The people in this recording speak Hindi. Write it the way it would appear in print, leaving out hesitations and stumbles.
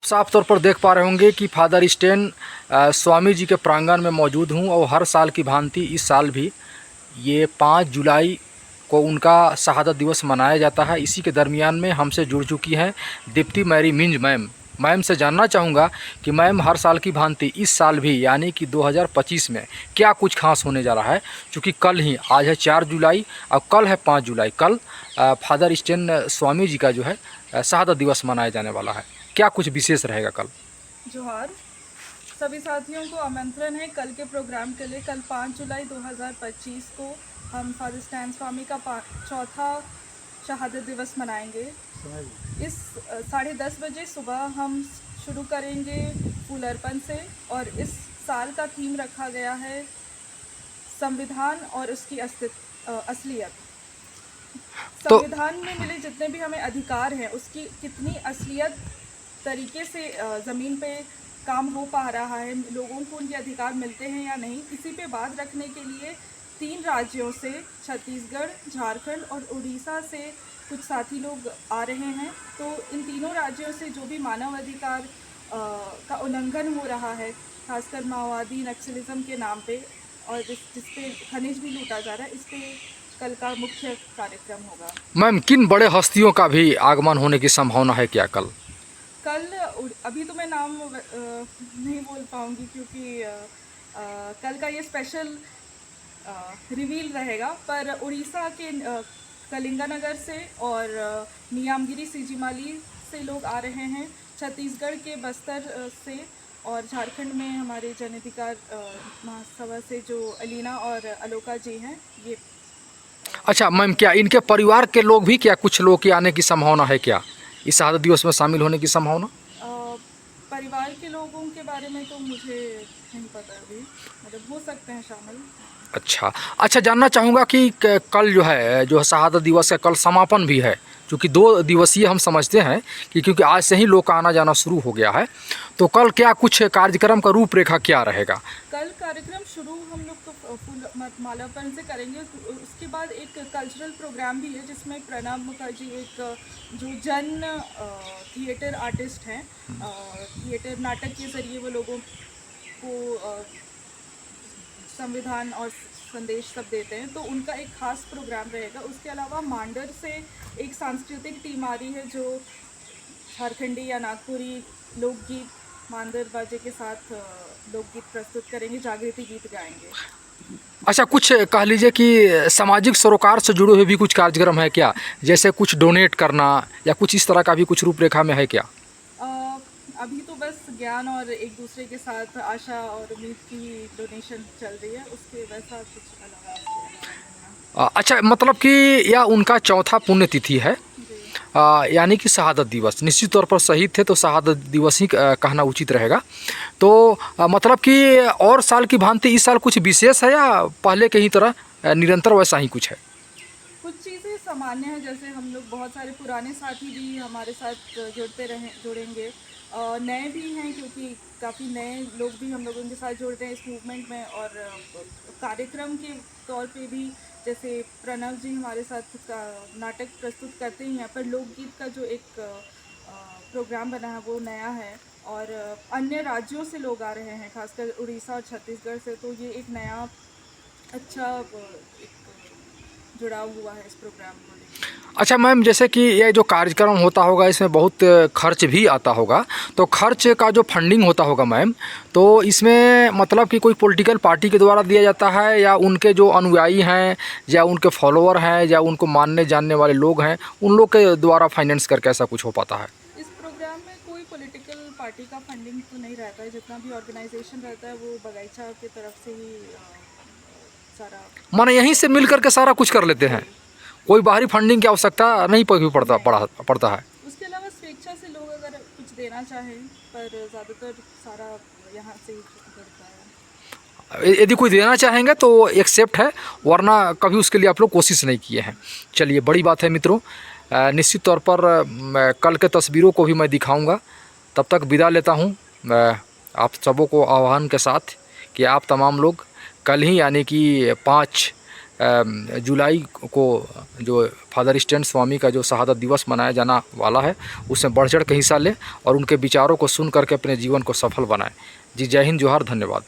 साफ तौर पर देख पा रहे होंगे कि फादर स्टेन स्वामी जी के प्रांगण में मौजूद हूं और हर साल की भांति इस साल भी ये 5 जुलाई को उनका शहादत दिवस मनाया जाता है। इसी के दरमियान में हमसे जुड़ चुकी हैं दीप्ति मैरी मिंज मैम से जानना चाहूँगा कि मैम हर साल की भांति इस साल भी यानी कि 2025 में क्या कुछ खास होने जा रहा है, क्योंकि कल ही आज है 4 जुलाई और कल है 5 जुलाई। कल फादर स्टेन स्वामी जी का जो है शहादत दिवस मनाया जाने वाला है। क्या कुछ विशेष रहेगा कल? जोहार सभी साथियों को आमंत्रण है कल के प्रोग्राम के लिए। कल 5 जुलाई 2025 को हम फादर स्टैन स्वामी का चौथा शहादत दिवस मनाएंगे। इस 10:30 बजे सुबह हम शुरू करेंगे फूल अर्पण से और इस साल का थीम रखा गया है संविधान और उसकी असलियत। संविधान में मिले जितने भी हमें अधिकार हैं उसकी कितनी असलियत तरीके से ज़मीन पे काम हो पा रहा है, लोगों को उनके अधिकार मिलते हैं या नहीं, इसी पे बात रखने के लिए 3 राज्यों से छत्तीसगढ़, झारखंड और उड़ीसा से कुछ साथी लोग आ रहे हैं। तो इन तीनों राज्यों से जो भी मानव अधिकार का उल्लंघन हो रहा है, खासकर माओवादी नक्सलिज्म के नाम पे और जिस पे खनिज भी लूटा जा रहा है, इस पे कल का मुख्य कार्यक्रम होगा। मैम किन बड़े हस्तियों का भी आगमन होने की संभावना है क्या कल? कल अभी तो मैं नाम नहीं बोल पाऊँगी क्योंकि कल का ये स्पेशल रिवील रहेगा, पर उड़ीसा के कलिंगानगर से और नियामगिरी सीजीमाली से लोग आ रहे हैं, छत्तीसगढ़ के बस्तर से और झारखंड में हमारे जन अधिकार महासभा से जो अलीना और अलोका जी हैं ये। अच्छा मैम, क्या इनके परिवार के लोग भी, क्या कुछ लोग के आने की संभावना है क्या इस शहादत दिवस में शामिल होने की संभावना? परिवार के लोगों के बारे में तो मुझे नहीं पता अभी, मतलब हो सकते हैं शामिल। अच्छा, जानना चाहूँगा कि कल जो शहादत दिवस का कल समापन भी है, क्योंकि 2 दिवसीय हम समझते हैं कि क्योंकि आज से ही लोग का आना जाना शुरू हो गया है, तो कल क्या कुछ कार्यक्रम का रूपरेखा क्या रहेगा? कल कार्यक्रम शुरू हम लोग तो फूल मालार्पण से करेंगे, उसके बाद एक कल्चरल प्रोग्राम भी है जिसमें प्रणब मुखर्जी एक जो जन थिएटर आर्टिस्ट हैं, थिएटर नाटक के ज़रिए वो लोगों को संविधान और संदेश सब देते हैं, तो उनका एक खास प्रोग्राम रहेगा। उसके अलावा मांडर से एक सांस्कृतिक टीम आ रही है जो झारखंडी या नागपुरी लोकगीत मांदर बाजे के साथ लोकगीत प्रस्तुत करेंगे, जागृति गीत गाएंगे। अच्छा, कुछ कह लीजिए कि सामाजिक सरोकार से जुड़े हुए भी कुछ कार्यक्रम है क्या, जैसे कुछ डोनेट करना या कुछ इस तरह का भी कुछ रूपरेखा में है क्या? अभी तो बस ज्ञान और एक दूसरे के साथ आशा और उम्मीद की डोनेशन चल रही है, उसके वैसा कुछ अलग। अच्छा, मतलब कि यह उनका चौथा पुण्यतिथि है, यानी कि शहादत दिवस। निश्चित तौर पर शहीद थे तो शहादत दिवस ही कहना उचित रहेगा। तो मतलब कि और साल की भांति इस साल कुछ विशेष है या पहले के ही तरह निरंतर वैसा ही कुछ है? कुछ चीज़ें सामान्य हैं, जैसे हम लोग बहुत सारे पुराने साथी भी हमारे साथ जुड़ेंगे, नए भी हैं क्योंकि काफ़ी नए लोग भी हम लोगों के साथ जुड़ रहे हैं इस मूवमेंट में। और कार्यक्रम के तौर पे भी जैसे प्रणव जी हमारे साथ नाटक प्रस्तुत करते हैं, यहाँ पर लोकगीत का जो एक प्रोग्राम बना है वो नया है और अन्य राज्यों से लोग आ रहे हैं, खासकर उड़ीसा और छत्तीसगढ़ से, तो ये एक नया अच्छा एक जुड़ाव हुआ है इस प्रोग्राम को लेकर। अच्छा मैम, जैसे कि ये जो कार्यक्रम होता होगा इसमें बहुत खर्च भी आता होगा, तो खर्च का जो फंडिंग होता होगा मैम, तो इसमें मतलब कि कोई पॉलिटिकल पार्टी के द्वारा दिया जाता है या उनके जो अनुयायी हैं या उनके फॉलोअर हैं या उनको मानने जानने वाले लोग हैं उन लोग के द्वारा फाइनेंस करके ऐसा कुछ हो पाता है? इस प्रोग्राम में कोई पॉलिटिकल पार्टी का फंडिंग तो नहीं रहता है, जितना भी ऑर्गेनाइजेशन रहता है वो बगीचा की तरफ से ही सारा, माने यहीं से मिल करके सारा कुछ कर लेते हैं, कोई बाहरी फंडिंग की आवश्यकता नहीं पड़ता है। उसके अलावा स्वेच्छा से लोग अगर कुछ देना चाहें, पर ज़्यादातर सारा यहाँ से ही करता है। यदि कोई देना चाहेंगे तो एक्सेप्ट है, वरना कभी उसके लिए आप लोग कोशिश नहीं किए हैं। चलिए, बड़ी बात है मित्रों। निश्चित तौर पर कल के तस्वीरों को भी मैं दिखाऊंगा। तब तक विदा लेता हूं आप सबों को आह्वान के साथ कि आप तमाम लोग कल ही यानी कि 5 जुलाई को जो फादर स्टैन स्वामी का जो शहादत दिवस मनाया जाना वाला है उसमें बढ़ चढ़ के हिस्सा लें और उनके विचारों को सुन करके अपने जीवन को सफल बनाएं। जी जय हिंद, जोहार, धन्यवाद।